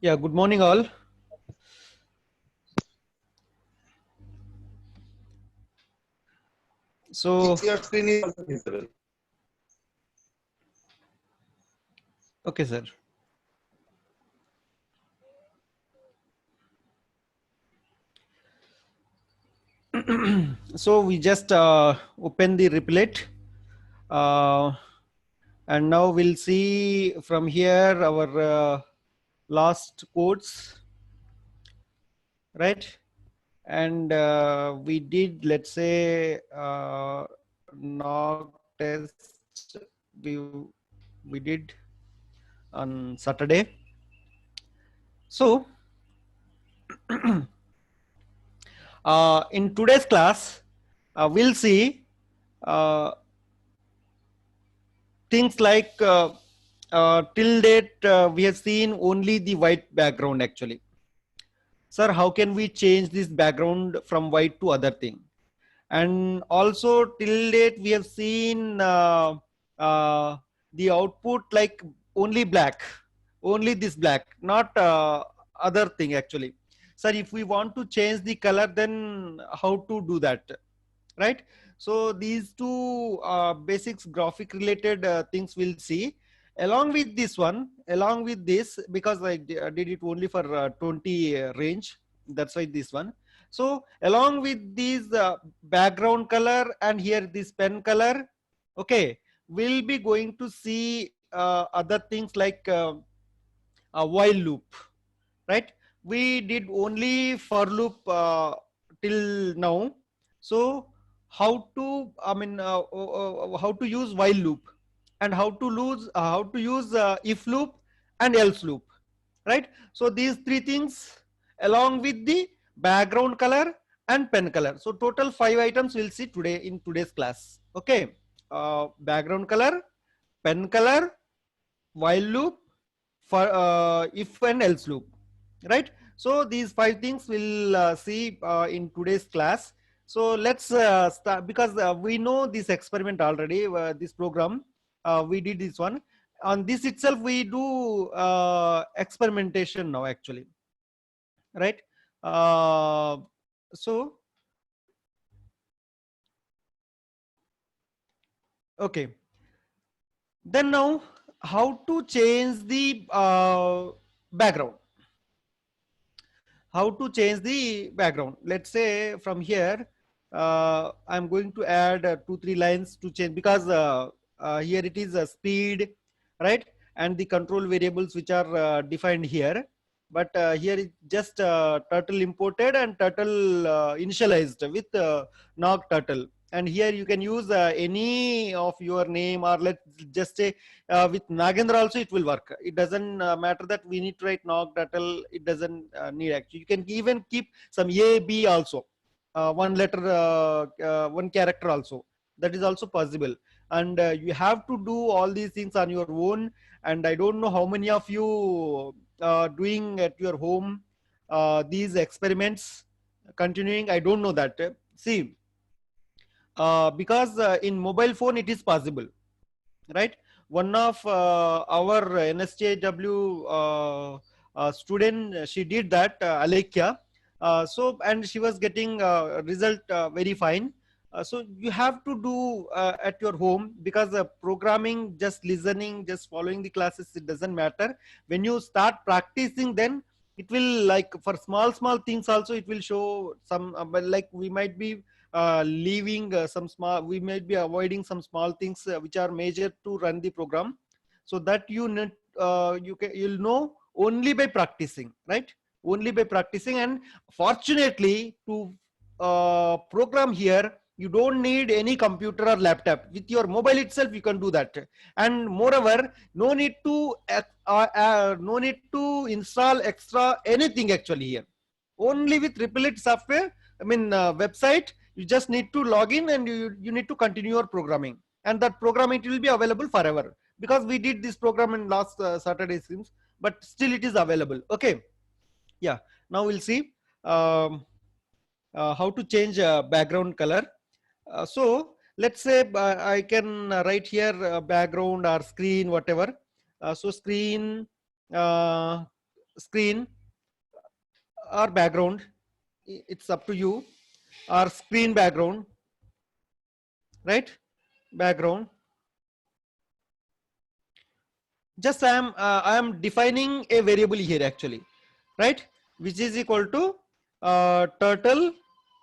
Yeah, good morning all. So, Your screen is also visible. okay, sir. So we just open the Replit, uh, and now we'll see from here our last codes, right? And we did, let's say, NOG test. We we did on Saturday. So in today's class, we'll see uh, things like till date we have seen only the white background actually. Sir, how can we change this background from white to other thing? And also till date we have seen uh, the output like only black, only this black, not other thing actually. Sir, if we want to change the color, then how to do that, right? So these two basics graphic related things we'll see along with this one, along with this, because I did it only for 20 range, that's why this one. So along with these background color and here this pen color, okay, we'll be going to see other things like a while loop, right? We did only for loop till now. So how to, I mean, how to use while loop, and how to use if loop and else loop, right? So these three things along with the background color and pen color. So total 5 items we'll see today in today's class. Okay, background color, pen color, while loop, for if and else loop, right? So these 5 things we'll see in today's class. So let's start, because we know this experiment already, this program, we did this one. On this itself we do experimentation now actually, right? uh, so okay, then now how to change the background, how to change the background. Let's say from here I'm going to add 2 3 lines to change, because here it is speed, right? And the control variables which are defined here, but here it just turtle imported and turtle initialized with nog turtle. And here you can use any of your name, or let's just say with Nagendra also it will work. It doesn't matter that we need to write Nog Turtle. It doesn't need actually. You can even keep some A, B also. One letter, one character also. That is also possible. And you have to do all these things on your own. And I don't know how many of you doing at your home these experiments continuing. I don't know that. See, because in mobile phone it is possible, right? One of our NSJW student, she did that, Alekia. So and she was getting result very fine. So you have to do at your home, because programming, just listening, just following the classes, it doesn't matter. When you start practicing, then it will, like for small things also it will show some but like we might be leaving some small, we might be avoiding some small things which are major to run the program. So that you need, you'll know only by practicing, right? Only by practicing. And fortunately to program here, you don't need any computer or laptop. With your mobile itself you can do that. And moreover, no need to no need to install extra anything actually here. Only with Replit software, I mean website, you just need to log in and you need to continue your programming, and that program it will be available forever, because we did this program in last Saturday streams, but still it is available. Okay, yeah. Now we'll see how to change background color. So let's say I can write here background or screen, whatever. So screen, uh, screen or background, it's up to you, or screen background, right? Background. Just I am defining a variable here actually, right? Which is equal to turtle,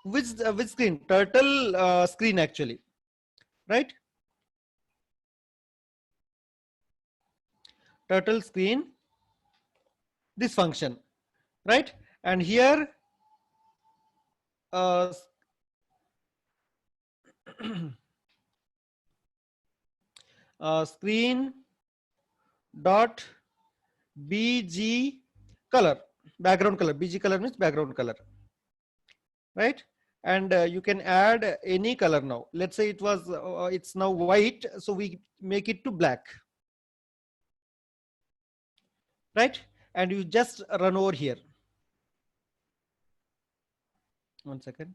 which screen? Turtle screen actually, right? Turtle screen, this function, right? And here uh, screen dot bg color, background color. Bg color means background color, right? And you can add any color now. Let's say it was it's now white, so we make it to black, right? And you just run over here. One second.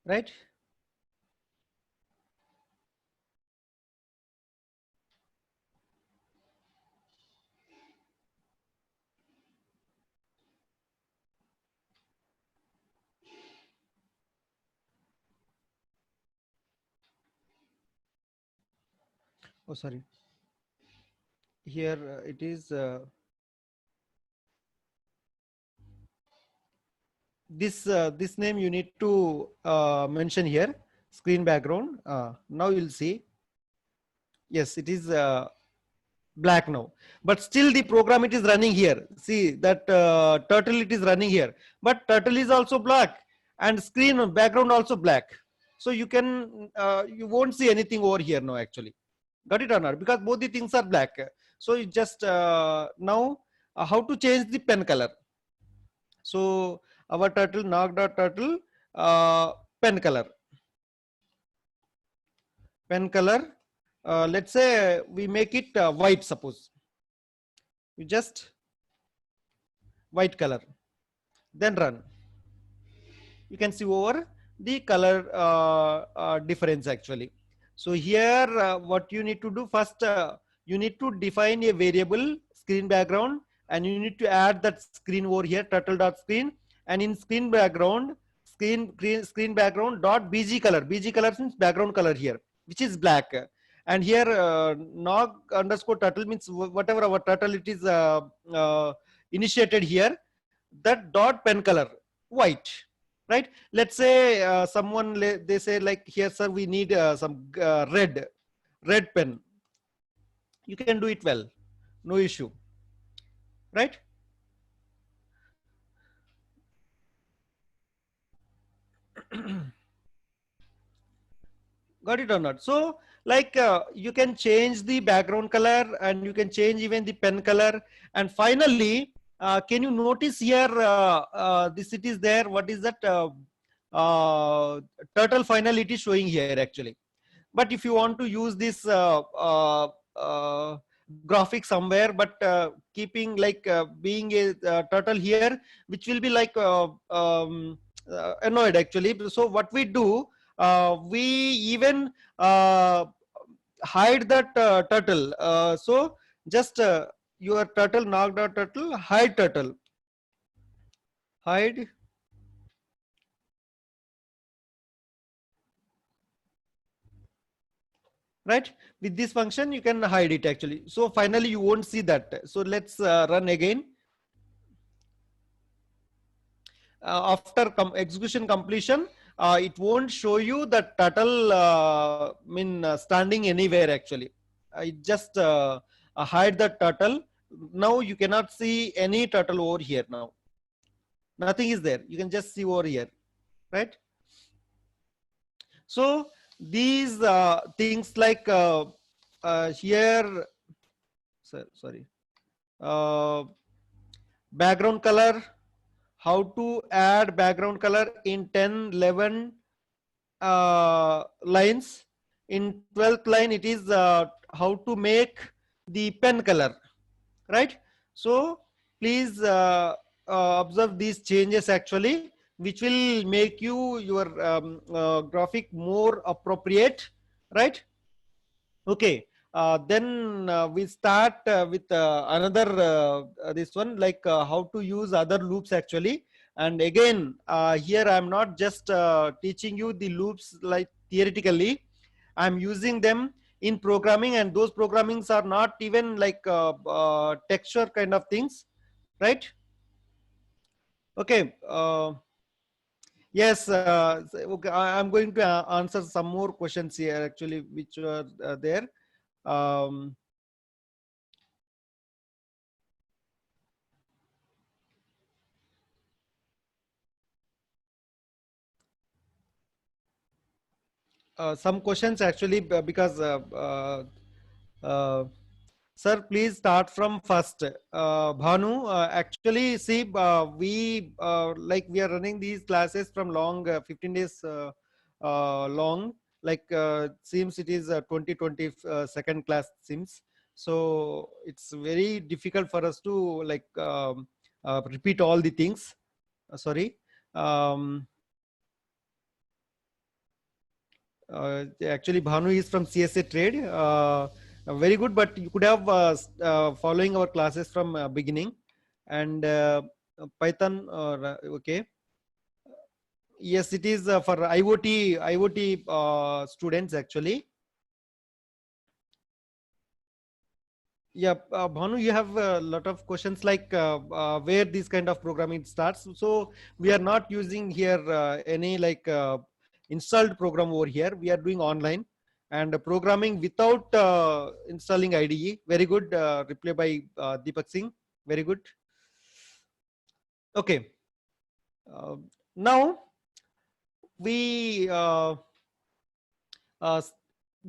Right? Oh, sorry. Here it is this name you need to mention here, screen background. Now you'll see. Yes, it is black now, but still the program it is running here. See that turtle it is running here, but turtle is also black and screen background also black. So you can you won't see anything over here now actually. Got it or not? Because both the things are black. So you just now how to change the pen color. So our turtle nog.turtle pen color. Pen color. Let's say we make it white. Suppose you just white color. Then run. You can see over the color difference actually. So here what you need to do first, you need to define a variable screen background, and you need to add that screen over here, turtle.screen, and in screen background, screen background dot bg color. Bg color means background color here, which is black. And here nog underscore turtle means whatever our turtle it is initiated here, that dot pen color white, right? Let's say someone they say like, here sir we need some red pen. You can do it well, no issue, right? Got it or not? So like you can change the background color, and you can change even the pen color. And finally can you notice here this it is there, what is that uh, turtle final it is showing here actually. But if you want to use this uh, graphic somewhere, but keeping like being a turtle here, which will be like annoyed actually. So what we do, we even uh, hide that turtle. So just your turtle knocked out turtle, hide turtle, hide. Right, with this function you can hide it actually. So finally you won't see that. So let's run again. After execution completion, it won't show you the turtle standing anywhere actually. I just hide the turtle. Now you cannot see any turtle over here now. Nothing is there. You can just see over here, right? So these things like here, sorry, uh, background color, how to add background color in 10 11 lines. In 12th line it is how to make the pen color, right? So please observe these changes actually. which will make your graphic more appropriate, right? Okay. Then we start with another this one, like how to use other loops actually. And again, here I'm not just teaching you the loops like theoretically. I'm using them in programming, and those programmings are not even like texture kind of things, right? Okay. Yes. Okay. I'm going to answer some more questions here actually, which are there. Um, some questions actually, because uh, sir, please start from first. Bhanu, actually, see, we like we are running these classes from long 15 days long. Like seems it is 2020 second class seems. So it's very difficult for us to like repeat all the things. Sorry. Um, Actually, Bhanu is from CSA Trade. Very good, but you could have following our classes from beginning. And Python. Okay. Yes, it is for IoT students actually. Yeah, Bhanu, you have a lot of questions like where this kind of programming starts. So we are not using here any like installed program over here. We are doing online and programming without installing IDE. Very good reply by Deepak Singh. Very good. Okay. Uh, Now we uh,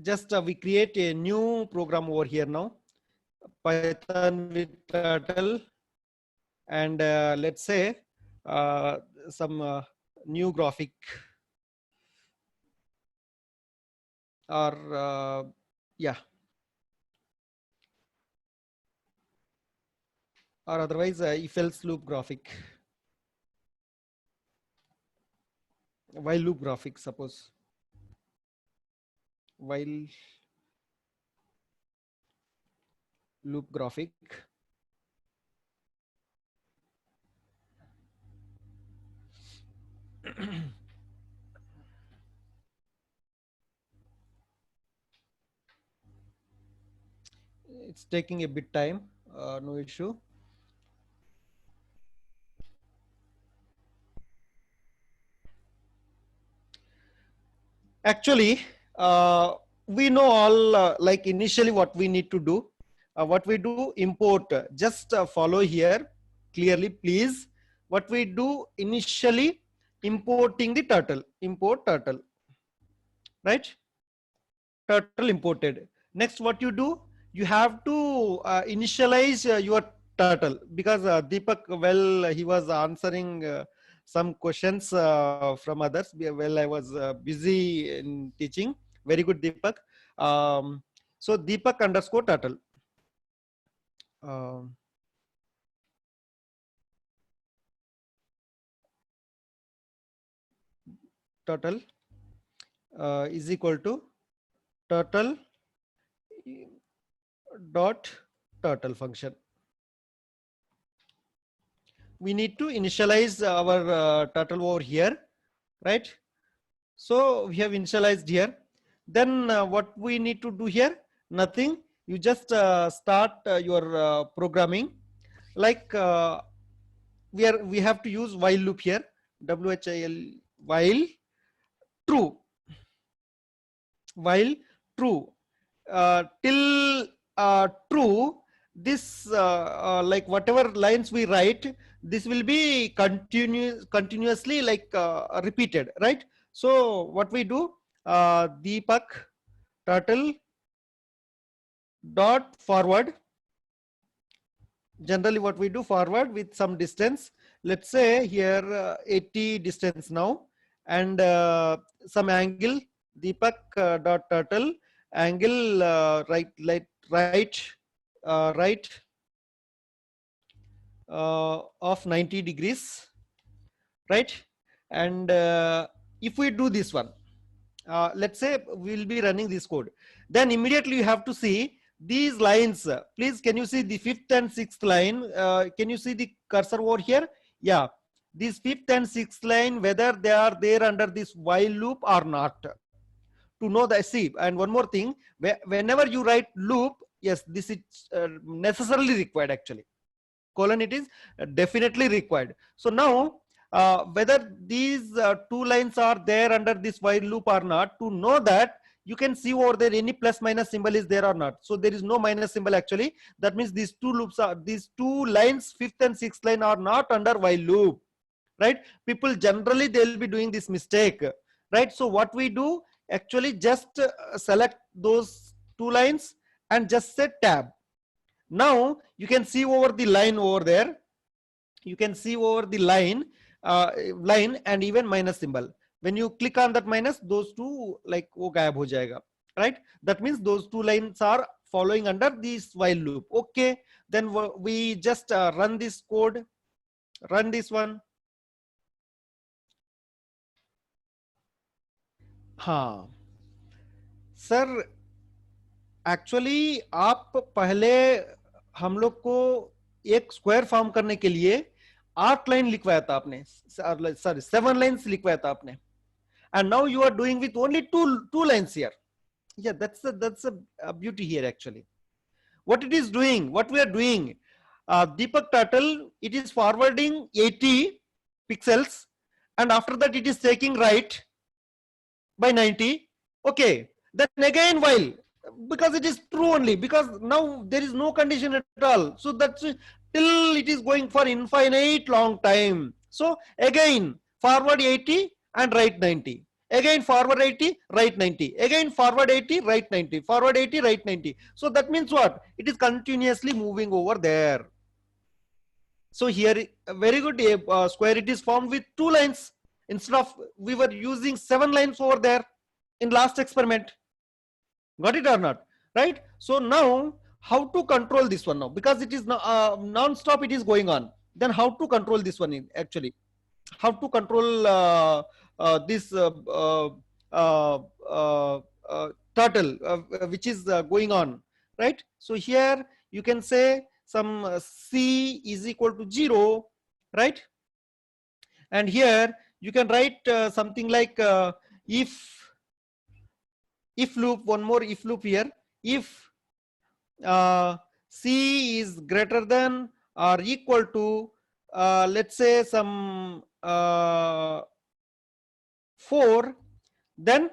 just we create a new program over here now. Python with Turtle, and let's say uh, some new graphic, or yeah, or otherwise if else loop graphic, while loop graphic, suppose while loop graphic. It's taking a bit time, no issue. Actually, we know all like initially what we need to do. What we do, import. Just follow here clearly, please. What we do initially, importing the turtle. Import turtle, right? Turtle imported. Next, what you do, you have to initialize your turtle, because Deepak, well, he was answering some questions from others while I was busy in teaching. Very good, Deepak. So Deepak underscore turtle. Um, Turtle is equal to turtle dot turtle function. We need to initialize our turtle over here, right? So we have initialized here. Then what we need to do here? Nothing. You just start your programming. Like we have to use while loop here. WHIL, while true, while true, till true. This like whatever lines we write, this will be continuously like repeated, right? So what we do, Deepak turtle dot forward. Generally what we do, forward with some distance, let's say here 80 distance now, and some angle, Deepak dot turtle angle right of 90 degrees, right? And if we do this one, let's say we'll be running this code, then immediately you have to see these lines. Please, can you see the fifth and sixth line? Can you see the cursor over here? Yeah, this fifth and sixth line, whether they are there under this while loop or not. To know the see, and one more thing, whenever you write loop, yes, this is necessarily required actually. Colon, it is definitely required. So now whether these two lines are there under this while loop or not, to know that, you can see over there any plus minus symbol is there or not. So there is no minus symbol actually. That means these two loops are, these two lines, fifth and sixth line, are not under while loop, right? People generally they'll be doing this mistake, right? So what we do actually, just select those two lines and just set tab. Now you can see over the line over there, you can see over the line, line and even minus symbol. When you click on that minus, those two like wo gayab ho jayega, right? That means those two lines are following under this while loop. Okay, then we just run this code, run this one. हाँ sir, actually आप पहले हम लोग को एक square form करने के लिए 8 लाइन लिखवाया था आपने, सॉरी 7 लाइंस लिखवाया था आपने, and now you are doing with only two lines here. Yeah, that's a beauty here actually. What it is doing, what we are doing, Deepak Turtle, it is forwarding 80 pixels, and after that it is taking right by 90. Okay, then again while, because it is true only, because now there is no condition at all, so that's till it is going for infinite long time. So again forward 80 and right 90, again forward 80, right 90, again forward 80, right 90, forward 80, right 90. So that means what, it is continuously moving over there. So here very good, square it is formed with 2 lines instead of we were using 7 lines over there in last experiment. Got it or not? Right? So now how to control this one now, because it is non-stop, it is going on. Then how to control this one actually? How to control this uh, uh, turtle which is going on, right? So here you can say some c is equal to 0, right? And here you can write something like if loop, one more if loop here, if c is greater than or equal to let's say some 4, then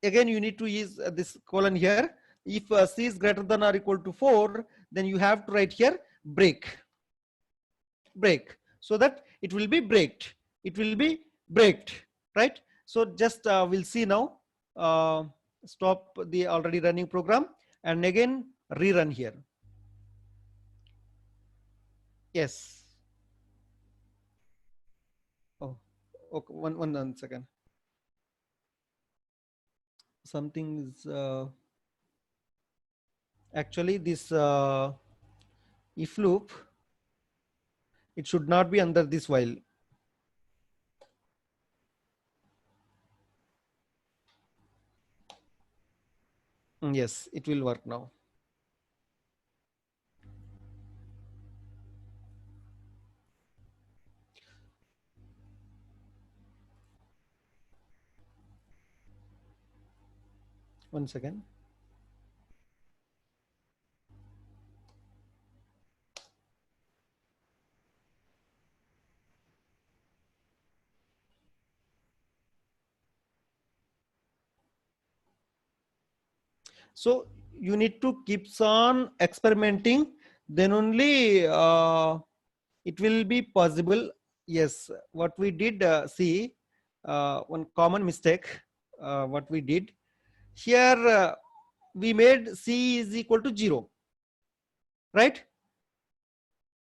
again you need to use this colon here. If c is greater than or equal to 4, then you have to write here break, so that it will be braked, it will be braked, right? So just we'll see now, stop the already running program and again rerun here. Yes. Oh, okay, one second. Something is actually this if loop, it should not be under this while. Yes, it will work now. One second. So you need to keeps on experimenting, then only it will be possible. Yes, what we did, see one common mistake, what we did here, we made c is equal to 0, right?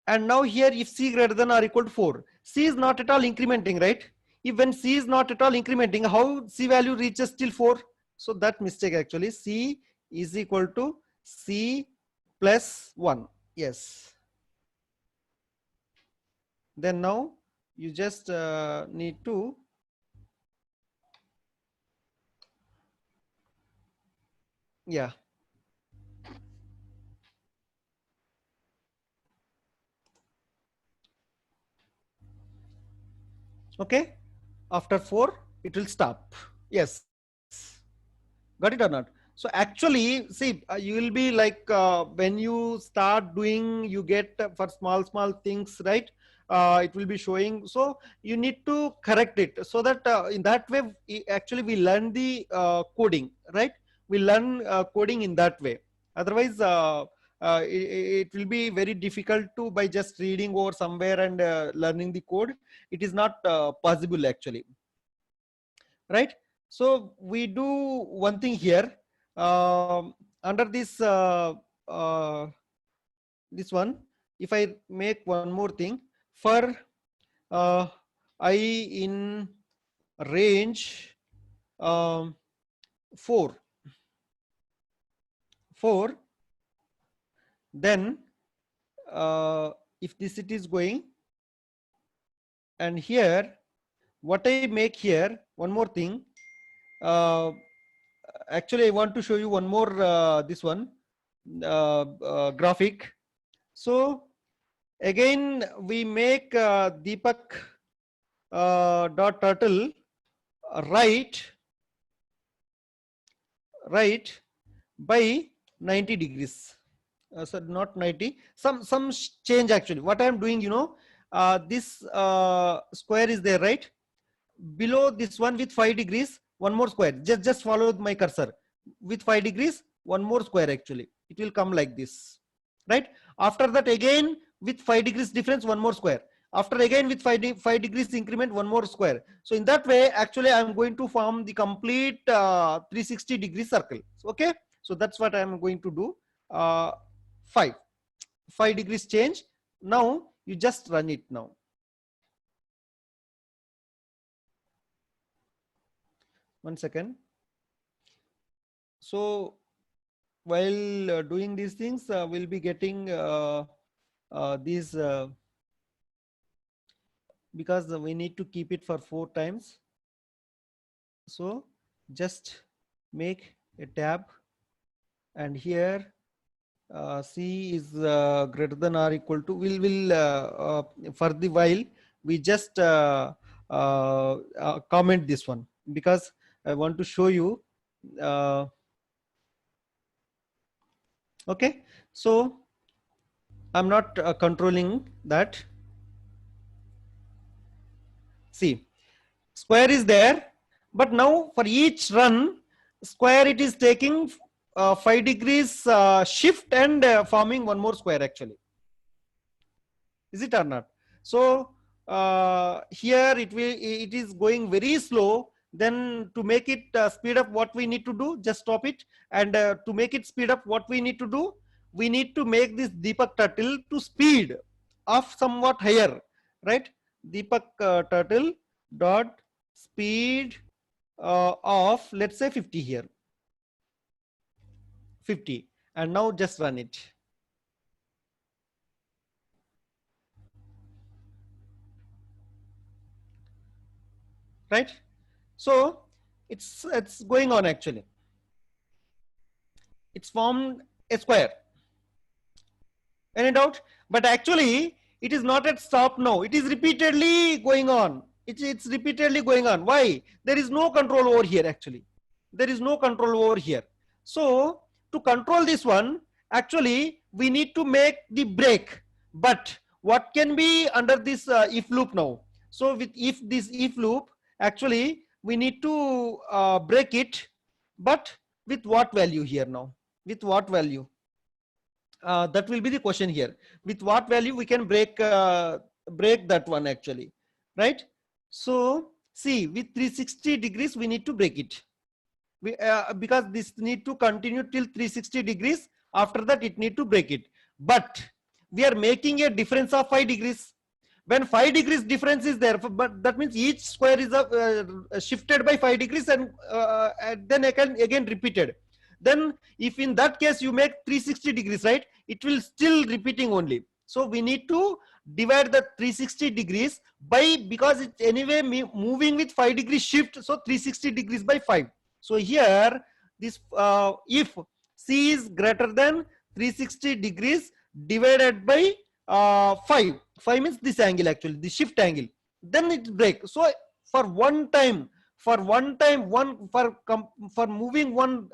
And now here if c greater than or equal to 4, c is not at all incrementing, right? If when c is not at all incrementing, how c value reaches till 4? So that mistake actually, c is equal to c plus 1. Yes. Then now you just need to yeah. Okay, after 4 it will stop. Yes, got it or not? So actually, see, you will be like when you start doing, you get for small things, right? It will be showing. So you need to correct it so that in that way, actually we learn the coding, right? We learn coding in that way. Otherwise, it will be very difficult to by just reading over somewhere and learning the code. It is not possible actually, right? So we do one thing here, under uh, this one. If I make one more thing for uh, I in range, um, 4 4, then if this it is going, and here what I make here one more thing, uh, actually I want to show you one more this one graphic. So again we make Deepak dot turtle right by 90 degrees. So not 90, some change actually. What I am doing, this square is there, right? Below this one with 5 degrees, one more square. Just follow my cursor. With 5 degrees, one more square actually. It will come like this, right? After that again with 5 degrees difference, one more square. After again with 5 degrees increment, one more square. So in that way, actually I'm going to form the complete 360 degree circle. Okay. So that's what I'm going to do. Uh, 5 degrees change. Now you just run it now. One second. So while doing these things, we'll be getting these because we need to keep it for 4 times. So just make a tab, and here C is greater than or equal to, for the while we just comment this one, because I want to show you. Okay, so I'm not controlling that. See, square is there, but now for each run, square it is taking 5 degrees shift and forming one more square actually. Is it or not? So here it is going very slow. Then to make it speed up, what we need to do, just stop it. And to make it speed up, what we need to do, we need to make this Deepak turtle to speed of somewhat higher, right? Deepak turtle dot speed of, let's say 50 here, 50, and now just run it. Right? So it's going on actually. It's formed a square. Any doubt? But actually, it is not at stop now. It is repeatedly going on. It's repeatedly going on. Why? There is no control over here actually. There is no control over here. So to control this one, actually, we need to make the break. But what can be under this if loop now? So with this if loop, actually, we need to break it. But with what value here now? With what value? That will be the question here. With what value we can break that one actually, right? So see, with 360 degrees we need to break it. Because this need to continue till 360 degrees. After that it need to break it. But we are making a difference of 5 degrees. When 5 degrees difference is there, but that means each square is shifted by 5 degrees, and then again repeated. Then if in that case you make 360 degrees, right, it will still repeating only. So we need to divide the 360 degrees by, because it's anyway moving with 5 degree shift, so 360 degrees by 5. So here this if C is greater than 360 degrees divided by 5 means this angle, actually the shift angle, then it break. So for one time, for moving one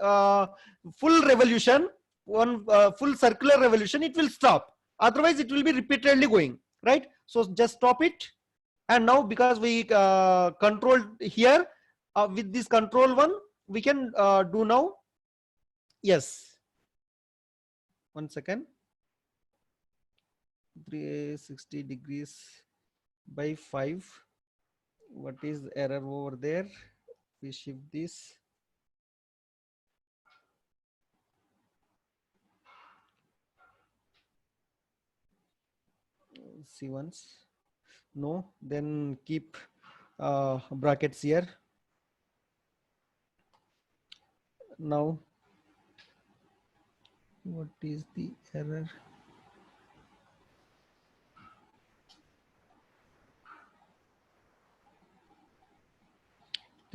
full revolution, one full circular revolution, it will stop, otherwise it will be repeatedly going, right? So just stop it. And now because we controlled here, with this control one, we can do now. Yes, 1 second. 360 degrees by 5. What is the error over there? We shift this. See once. No, then keep brackets here. Now what is the error?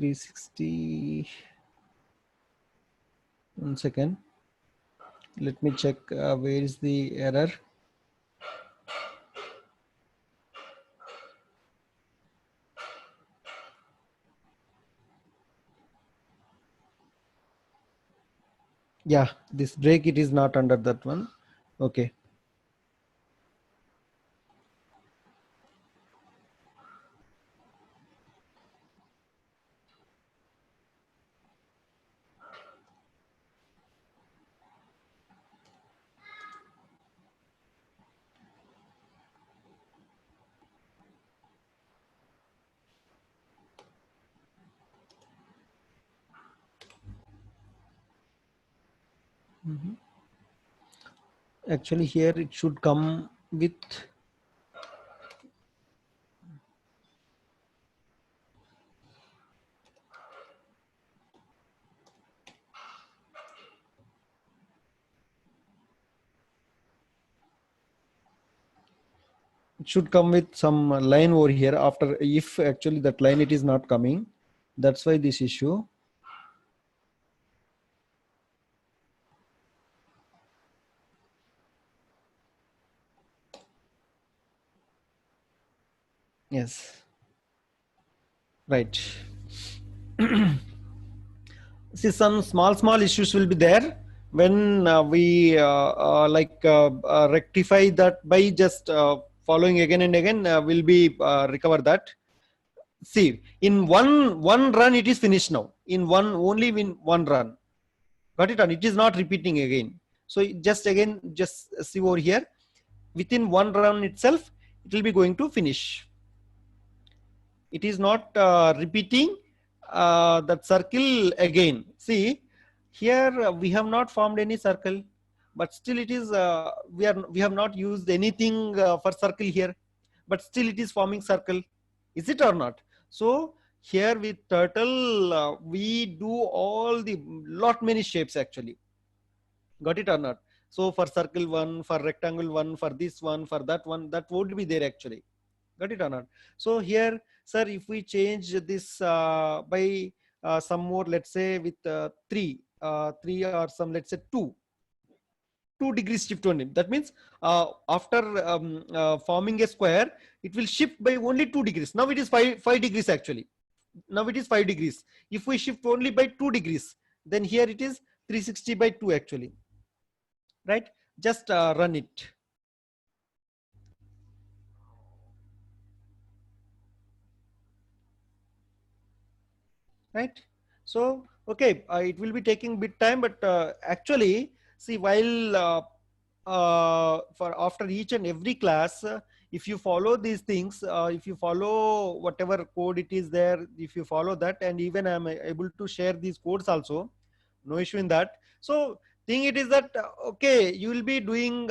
.360. 1 second. Let me check where is the error. Yeah, this break, it is not under that one. Okay. Actually here it should come with some line over here after, if actually that line it is not coming, that's why this issue. Yes, right. See, some small issues will be there when we rectify that by just following again and again, will be recover that. See, in one run it is finished now, in one run, got it? And it is not repeating again. So just see over here, within one run itself it will be going to finish. It is not repeating that circle again. See here, we have not formed any circle, but still it is we have not used anything for circle here, but still it is forming circle. Is it or not? So here with turtle, we do all the lot many shapes actually. Got it or not? So for circle one, for rectangle one, for this one, for that one, that would be there actually. Got it or not? So here, sir, if we change this by some more, let's say with 3 or some, let's say 2 degrees shift only. That means after forming a square, it will shift by only 2 degrees. Now it is 5 degrees actually. Now it is 5 degrees. If we shift only by 2 degrees, then here it is 360 by 2 actually. Right? Just run it. Right? So okay, it will be taking bit time, but actually, see, while for after each and every class, if you follow these things, if you follow whatever code it is there, if you follow that, and even I'm able to share these codes also, no issue in that. So thing it is that okay, you will be doing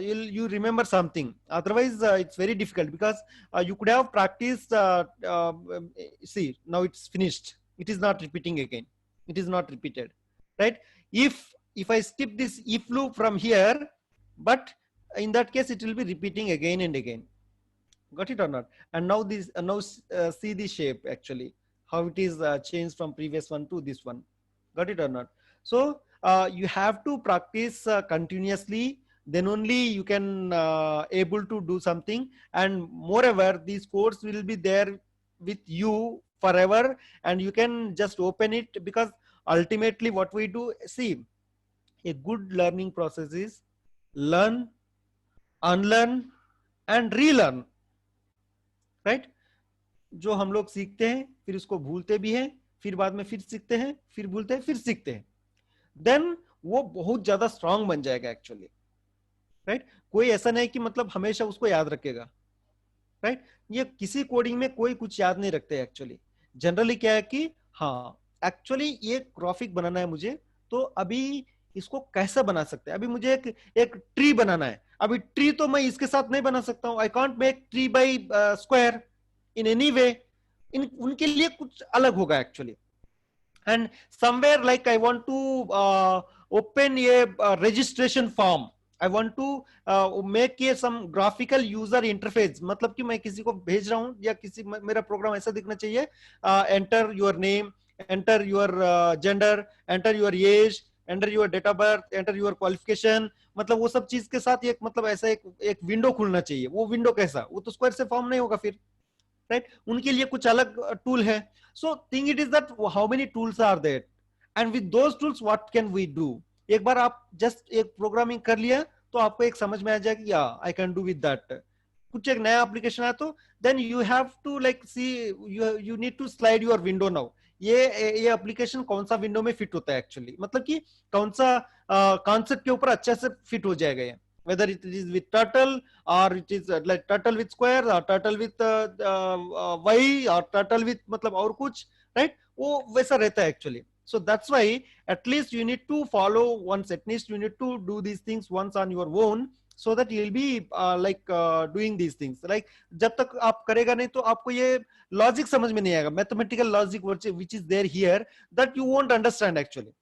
you remember something, otherwise it's very difficult, because you could have practiced see, now it's finished, it is not repeating again, it is not repeated, right? If I skip this if loop from here, but in that case it will be repeating again and again. Got it or not? And now this see the shape actually, how it is changed from previous one to this one. Got it or not? So you have to practice continuously, then only you can able to do something. And moreover, these codes will be there with you forever, and you can just open it, because ultimately what we do, see, a good learning process is learn, unlearn and relearn, right? जो हम लोग सीखते हैं फिर उसको भूलते भी हैं, फिर बाद में फिर सीखते हैं, फिर भूलते हैं, फिर सीखते हैं, देन वो बहुत ज्यादा स्ट्रांग बन जाएगा एक्चुअली, राइट? कोई ऐसा नहीं कि मतलब हमेशा उसको याद रखेगा, राइट? ये किसी कोडिंग में कोई कुछ याद नहीं रखते एक्चुअली। जनरली क्या है कि हाँ एक्चुअली ये ग्राफिक बनाना है मुझे, तो अभी इसको कैसा बना सकते हैं, अभी मुझे एक ट्री बनाना है, अभी ट्री तो मैं इसके साथ नहीं बना सकता हूं, I can't make tree by square in any way, इन उनके लिए कुछ अलग होगा actually. And somewhere like I want to open ये registration form, I want to make ये सम ग्राफिकल यूजर इंटरफेस, मतलब कि मैं किसी को भेज रहा हूं या किसी, मेरा प्रोग्राम ऐसा दिखना चाहिए, enter your name, enter your gender, enter your age, enter your date of birth, enter your qualification, मतलब वो सब चीज के साथ एक मतलब ऐसा एक विंडो खुलना चाहिए। वो विंडो कैसा, वो तो स्क्वायर से फॉर्म नहीं होगा फिर, राइट? उनके लिए कुछ अलग टूल है। So thing it is that how many tools are there, and with those tools what can we do. एक बार आप जस्ट एक प्रोग्रामिंग कर लिया तो आपको एक समझ में आ जाएगा कि या I can do with that. कुछ एक नया एप्लीकेशन है तो then you have to like see, you need to slide your window now, ये एप्लीकेशन कौन सा विंडो में फिट होता है एक्चुअली, मतलब कि कौन सा कॉन्सेप्ट के ऊपर अच्छे से फिट हो जाएगा ये, whether it is with turtle or it is like turtle with square or turtle with y or turtle with मतलब और कुछ, right? वो वैसा रहता है actually. So that's why at least you need to follow once, at least you need to do these things once on your own, so that you'll be doing these things. Like जब तक आप करेगा नहीं तो आपको ये logic समझ में नहीं आएगा, mathematical logic which is there here, that you won't understand actually.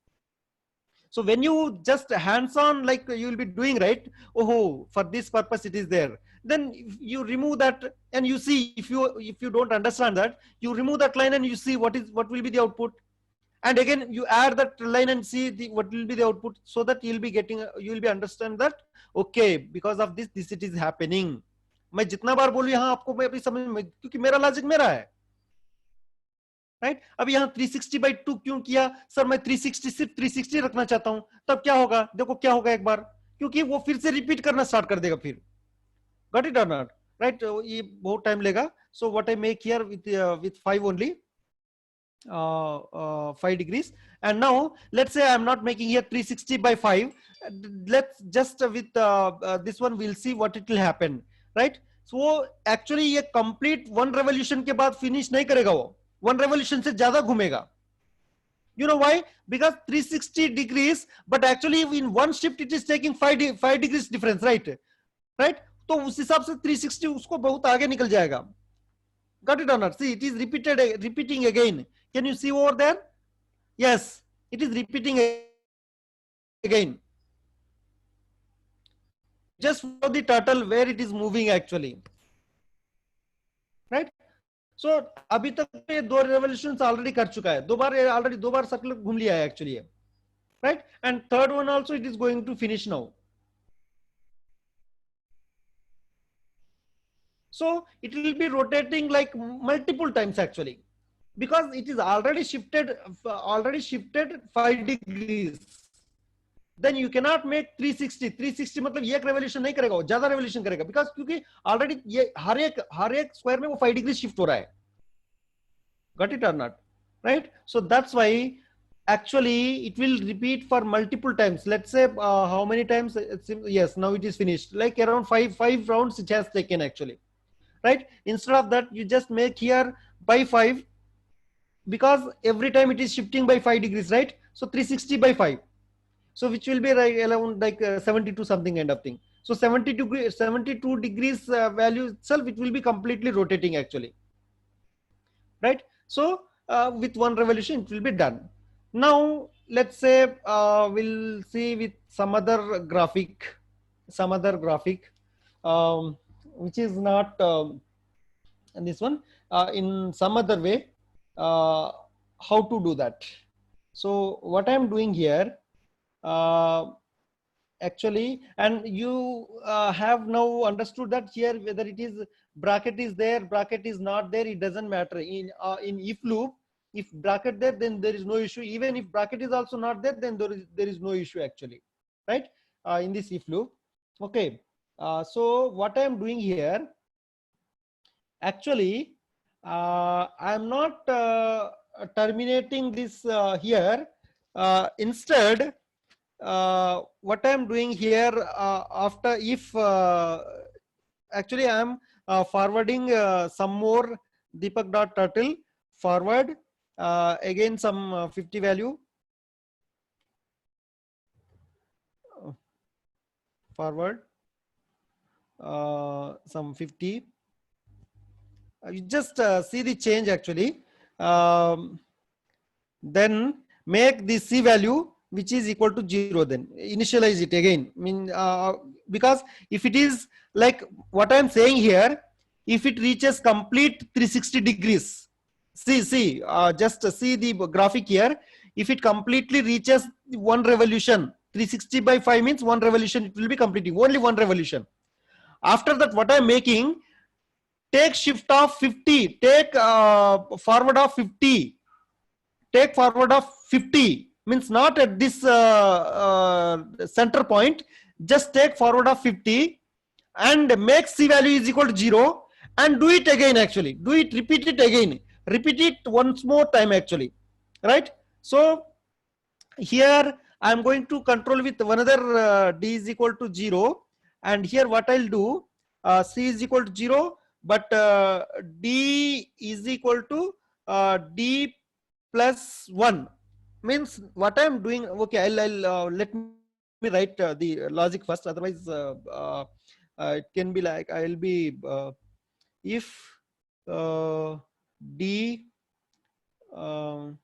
So when you just hands on, like you will be doing, right? Oh, for this purpose it is there. Then you remove that and you see, if you don't understand that, you remove that line and you see what will be the output. And again you add that line and see what will be the output, so that you'll be getting, you will be understand that okay, because of this it is happening. मैं जितना बार बोलूं यहाँ आपको मैं अभी समझ में, क्योंकि मेरा लॉजिक मेरा है, राइट? अब यहाँ 360/2 क्यों किया सर? मैं 360 सिर्फ 360 रखना चाहता हूं, तब क्या होगा? देखो क्या होगा एक बार, क्योंकि वो फिर से रिपीट करना स्टार्ट कर देगा फिर। गॉट इट और नॉट? राइट? ये बहुत टाइम लेगा। So what I make here with 5 only, 5 degrees. And now let's say I'm not making here 360/5, let's just with this one we'll see what it will happen, right? So actually ये complete one revolution के बाद finish नहीं करेगा, वो one revolution से ज्यादा घूमेगा। You know why? Because 360 degrees, but actually in one shift it is taking 5 degrees difference, right? Right? तो उस हिसाब से 360 उसको बहुत आगे निकल जाएगा। Got it or not? See, it is repeating again. Can you see over there? Yes, it is repeating again. Just follow the turtle where it is moving actually, right? So अभी तक ये 2 revolutions already कर चुका है, already 2 बार circle घूम लिया है actually, right? And third one also it is going to finish now. So it will be rotating like multiple times actually, because it is already shifted 5 degrees. Then you cannot make 360 मतलब ये एक revolution नहीं करेगा, वो ज्यादा revolution करेगा, because क्योंकि already ये हर एक स्क्वायर में वो 5 डिग्री शिफ्ट हो रहा है। गॉट इट और not? Right? So that's why actually it will repeat for multiple times. Let's say how many times? Yes, now it is finished, like around 5 rounds it has taken actually, right? Instead of that you just make here by 5, because every time it is shifting by 5 degrees, right? So 360/5, so which will be like around like 72 something kind of thing. So 72 degrees value itself, it will be completely rotating actually, right? So with one revolution it will be done. Now let's say we'll see with some other graphic. some other graphic, which is not this one, in some other way, uh, how to do that. So what I'm doing here, uh, actually, and you have now understood that here whether it is bracket is there, bracket is not there, it doesn't matter. In if loop, if bracket there, then there is no issue. Even if bracket is also not there, then there is no issue actually, right? In this if loop. Okay. So what I am doing here, actually, I'm not terminating this here. Instead, what I'm doing here, after if actually I'm forwarding some more Deepak.turtle forward, again some 50 value, forward some 50. You just see the change actually. Then make the C value which is equal to 0, then initialize it again. I mean, because if it is like what I'm saying here, if it reaches complete 360 degrees, just see the graphic here. If it completely reaches one revolution, 360 by 5 means one revolution, it will be completing only one revolution. After that, what I'm making, take shift of 50, take forward of 50, take forward of 50, means not at this center point, just take forward of 50 and make C value is equal to 0, and do it again. Actually do it, repeat it again, repeat it once more time actually, right? So here I'm going to control with another D is equal to 0, and here what I'll do, C is equal to 0, but D is equal to D plus 1, means what I'm doing. Okay, I'll let me write the logic first, otherwise it can be like I'll be if D um,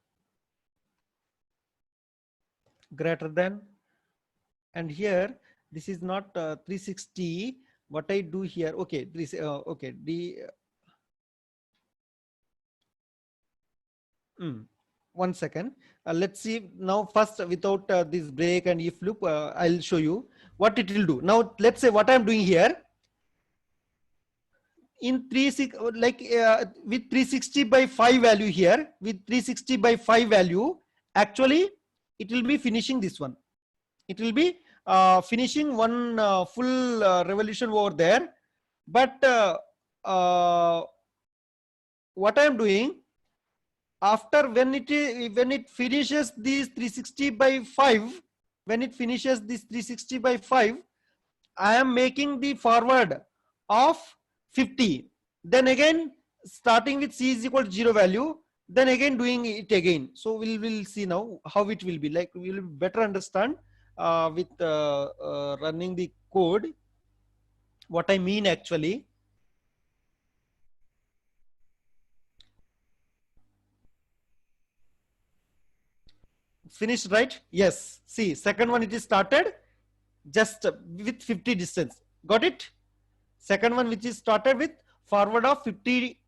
greater than, and here this is not 360. What I do here, okay, this okay, D one second. Let's see now first without this break and if loop. I'll show you what it will do. Now let's say what I'm doing here, in 36, like with 360 by 5 value here, with 360 by 5 value, actually it will be finishing this one. It will be finishing one full revolution over there. But uh, what I am doing, after when it finishes these 360 by 5, when it finishes this 360 by 5, I am making the forward of 50. Then again, starting with C is equal to 0 value, then again doing it again. So we'll see now how it will be. Like we will better understand with running the code what I mean actually. Finished, right? Yes. See, second one it is started just with 50 distance. Got it? Second one which is started with forward of 50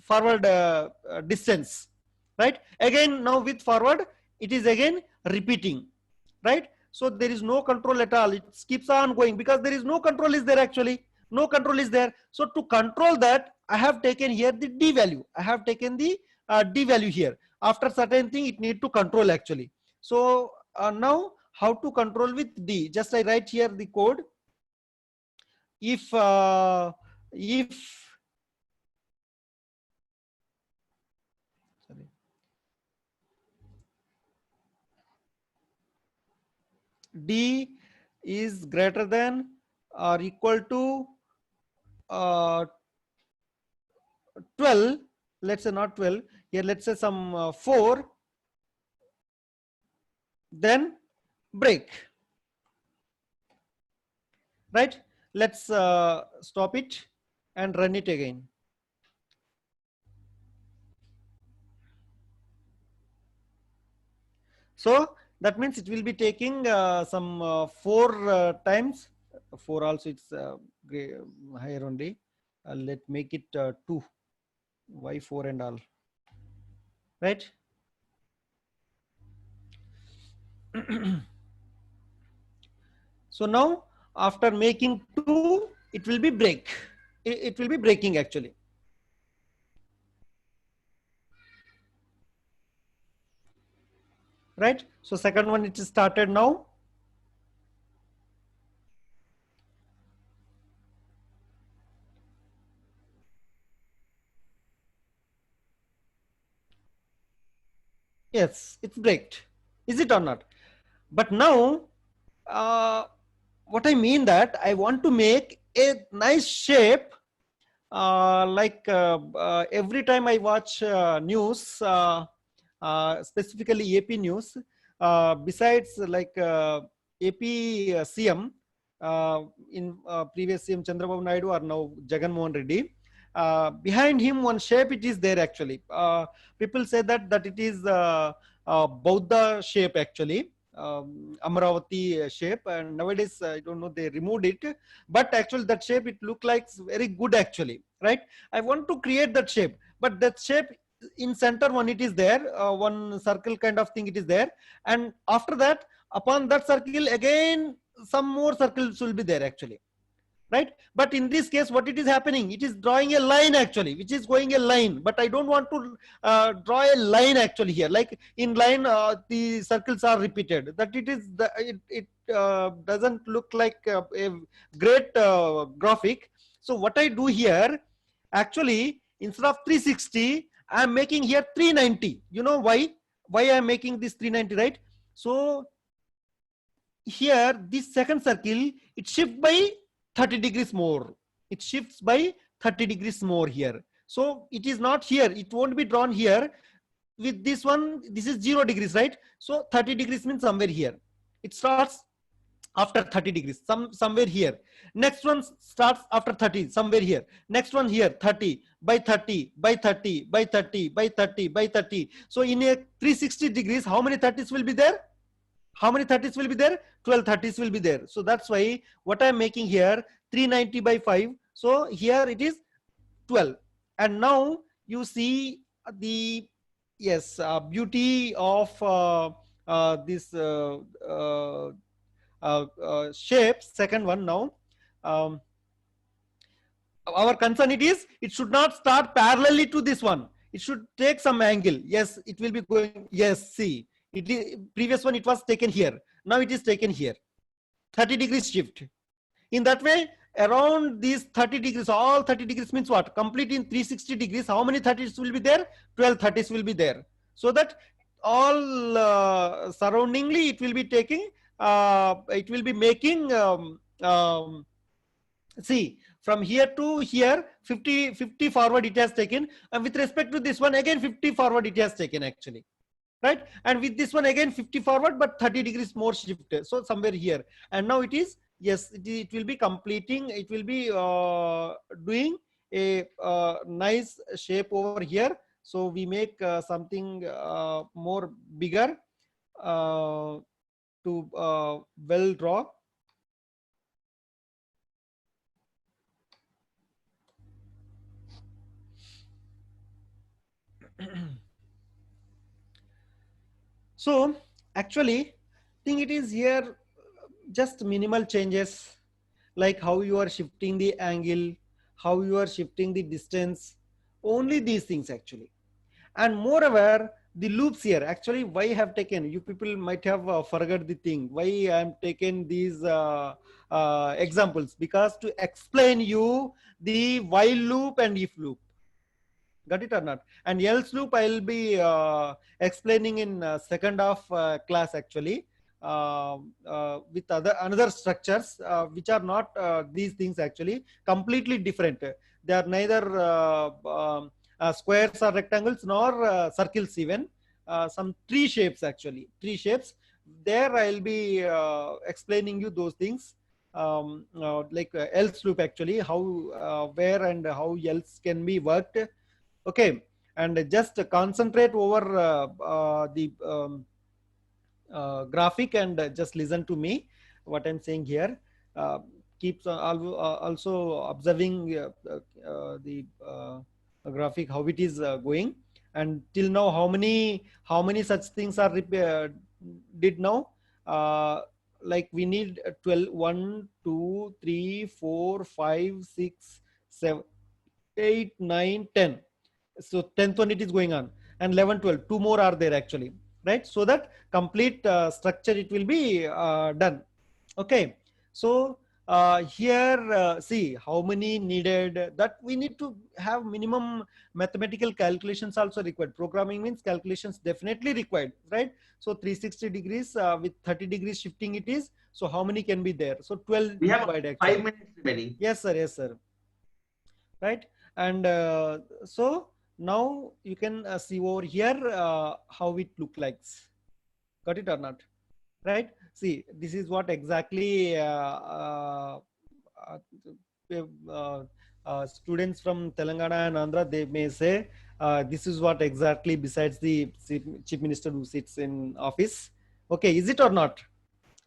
forward distance, right? Again now with forward it is again repeating, right? So there is no control at all. It keeps on going because there is no control is there actually. No control is there. So to control that, I have taken here the D value. I have taken the D value here. After certain thing, it need to control actually. So now how to control with D? Just I write here the code. If sorry, D is greater than or equal to 12, let's say not 12 here, let's say some 4, then break, right? Let's stop it and run it again. So That means it will be taking some 4 times. 4 also it's higher only. Let make it 2. Why 4 and all? Right? So now after making 2, it will be break. It will be breaking actually. Right? So second one, it is started now. Yes, it's braked. Is it or not? But now, what I mean that I want to make a nice shape. Every time I watch news, specifically AP news, besides like AP CM, in previous CM Chandrababu Naidu or now Jagan Mohan Reddy, behind him one shape it is there actually. People say that it is Buddha shape actually. Amaravati shape, and nowadays I don't know, they removed it, but actually that shape it look like very good actually, right? I want to create that shape, but that shape in center one it is there, one circle kind of thing it is there, and after that upon that circle again some more circles will be there actually, right? But in this case what it is happening, it is drawing a line actually, which is going a line, but I don't want to draw a line actually here, like in line the circles are repeated, that it is it doesn't look like a great graphic. So what I do here, actually instead of 360 I am making here 390. You know why I am making this 390, right? So here this second circle it shifts by 30 degrees more, it shifts by 30 degrees more here. So it is not here, it won't be drawn here. With this one, this is 0 degrees, right? So 30 degrees means somewhere here it starts, after 30 degrees somewhere here. Next one starts after 30 somewhere here. Next one here 30 by 30 by 30 by 30 by 30 by 30. So in a 360 degrees how many 30s will be there? How many 30s will be there? 12 30s will be there. So that's why what I'm making here 390 by 5. So here it is 12. And now you see the, yes, beauty of this shape. Second one now. Um, our concern it is, it should not start parallelly to this one. It should take some angle. Yes, it will be going. Yes, see, it is previous one. It was taken here. Now it is taken here. 30 degrees shift. In that way, around these 30 degrees, all 30 degrees means what? Complete in 360 degrees. How many 30s will be there? 12 30s will be there. So that all surroundingly, it will be taking. It will be making. See, from here to here 50 forward it has taken, and with respect to this one again 50 forward it has taken actually, right? And with this one again 50 forward but 30 degrees more shift, so somewhere here. And now it is, yes, it will be completing, it will be doing a nice shape over here. So we make something more bigger to well draw. So actually, think it is here just minimal changes, like how you are shifting the angle, how you are shifting the distance, only these things actually. And moreover, the loops here, actually why I have taken, you people might have forgot the thing, why I am taken these examples, because to explain you the while loop and if loop. Got it or not? And else loop I'll be explaining in second half class actually, with another structures which are not these things actually, completely different. They are neither squares or rectangles nor circles even. Some tree shapes actually, tree shapes. There I'll be explaining you those things, like else loop actually, how where and how else can be worked. Okay, and just concentrate over the graphic and just listen to me what I'm saying here. uh, Keeps also observing the graphic how it is going, and till now how many such things are did now. uh, like we need 12, 1 2 3 4 5 6 7 8 9 10. So 10th one it is going on, and 11 12 two more are there actually, right? So that complete structure it will be done. Okay. So here see how many needed, that we need to have minimum mathematical calculations also required. Programming means calculations definitely required, right? So 360 degrees with 30 degrees shifting it is, so how many can be there? So 12 We have required 5 actually. minutes remaining. Yes sir, yes sir, right? And so now you can see over here how it look like. Got it or not? Right? See, this is what exactly uh, uh, students from Telangana and Andhra, they may say this is what exactly besides the chief minister who sits in office. Okay, is it or not?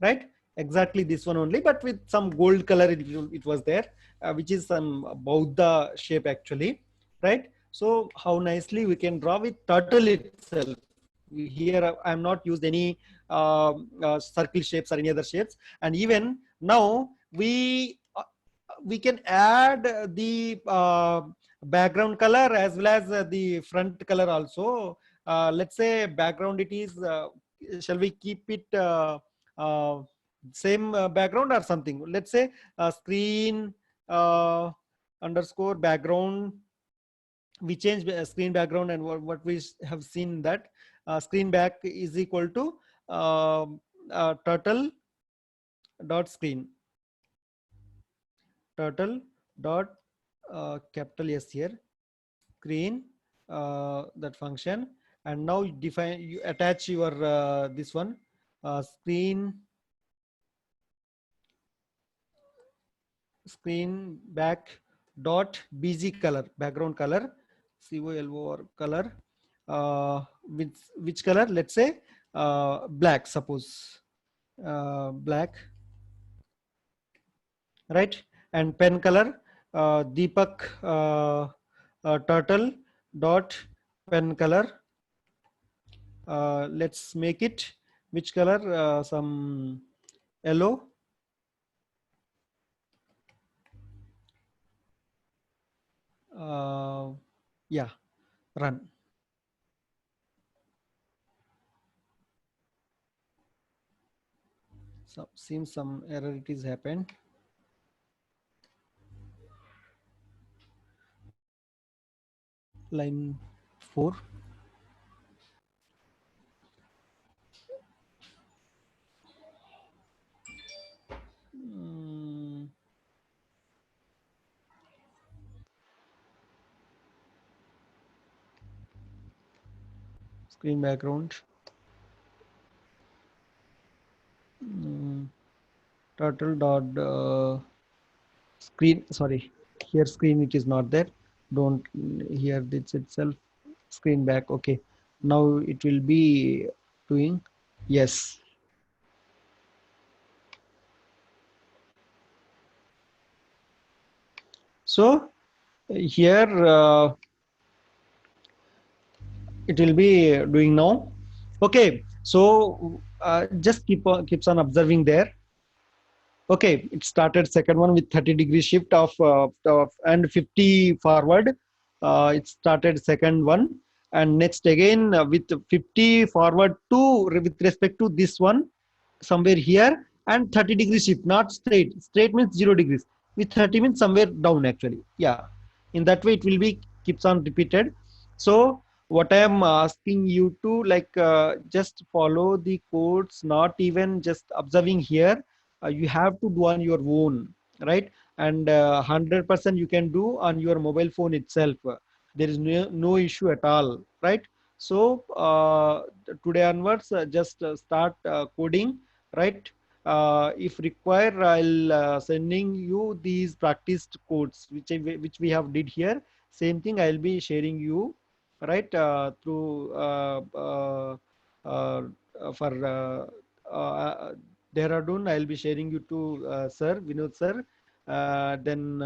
Right? Exactly this one only, but with some gold color it was there, which is some Buddha shape actually, right? So how nicely we can draw with turtle itself. Here I am not used any circle shapes or any other shapes, and even now we can add the background color as well as the front color also. Let's say background it is, shall we keep it uh, same background or something? Let's say screen underscore background. We change screen background, and what we have seen that screen back is equal to turtle dot screen, turtle dot capital S here, screen, that function. And now you define, you attach your this one screen back dot bg color, background color, colo or color, which color? Let's say black, suppose black, right? And pen color, Deepak turtle dot pen color. Let's make it which color? Some yellow. Yeah, run. So seems some error it is happened. Line 4. Mm, screen background. Turtle dot screen. Sorry, here screen it is not there. Don't, here this itself screen back. Okay, now it will be doing. Yes. So here it will be doing now. Okay, so just keeps on observing there. Okay, it started second one with 30-degree shift of and 50 forward. It started second one, and next again with 50 forward to with respect to this one somewhere here, and 30-degree shift, not straight. Straight means 0 degrees. With 30 means somewhere down actually. Yeah, in that way it will be keeps on repeated. So what I am asking you to, like, just follow the codes, not even just observing here. You have to do on your own, right? And 100% you can do on your mobile phone itself. There is no issue at all, right? So today onwards, just start coding, right? If required, I'll sending you these practiced codes which we have did here. Same thing I'll be sharing you, right, through uh, for Dehradun, I'll be sharing you to Sir Vinod Sir. Then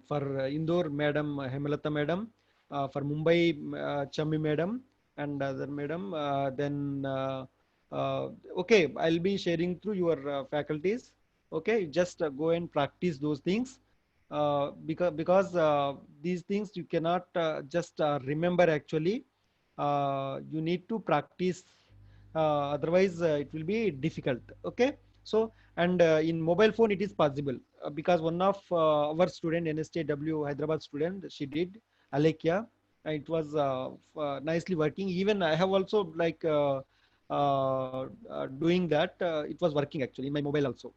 for Indore, Madam Hemalata Madam. For Mumbai, Chammi Madam and other Madam. Okay, I'll be sharing through your faculties. Okay, just go and practice those things. Because these things you cannot just remember actually. You need to practice, otherwise it will be difficult. Okay, so and in mobile phone it is possible, because one of our student, NSTW Hyderabad student, she did Alekia. It was nicely working. Even I have also like doing that. It was working actually in my mobile also.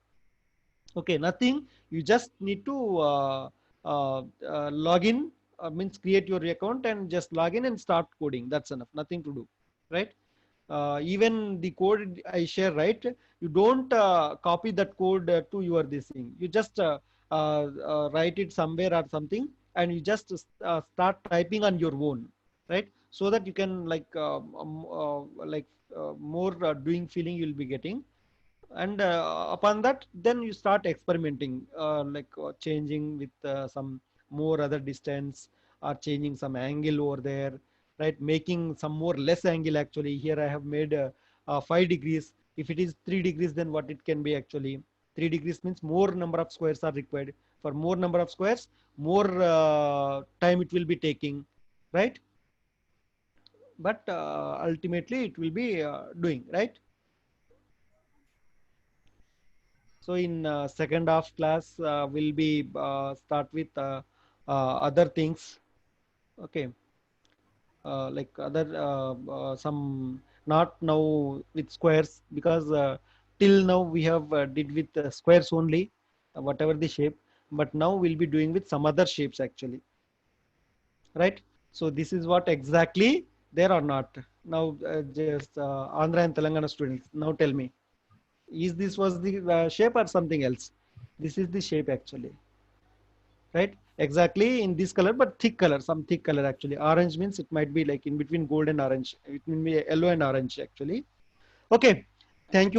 Okay, nothing. You just need to log in, means create your account and just log in and start coding. That's enough. Nothing to do, right? Even the code I share, right? You don't copy that code to your this thing. You just write it somewhere or something, and you just start typing on your own, right? So that you can like more doing feeling you'll be getting. And upon that, then you start experimenting, changing with some more other distance, or changing some angle over there, right? Making some more less angle. Actually here I have made 5 degrees. If it is 3 degrees, then what it can be actually? 3 degrees means more number of squares are required. For more number of squares, more time it will be taking, right? But ultimately it will be doing, right? So in second half class, we'll be start with other things. Okay, like other some, not now with squares, because till now we have did with squares only, whatever the shape. But now we'll be doing with some other shapes actually, right? So this is what exactly there or not. Now just Andhra and Telangana students, now tell me, is this was the shape or something else? This is the shape actually, right? Exactly in this color, but thick color, some thick color actually. Orange means it might be like in between gold and orange. It will be yellow and orange actually. Okay, thank you.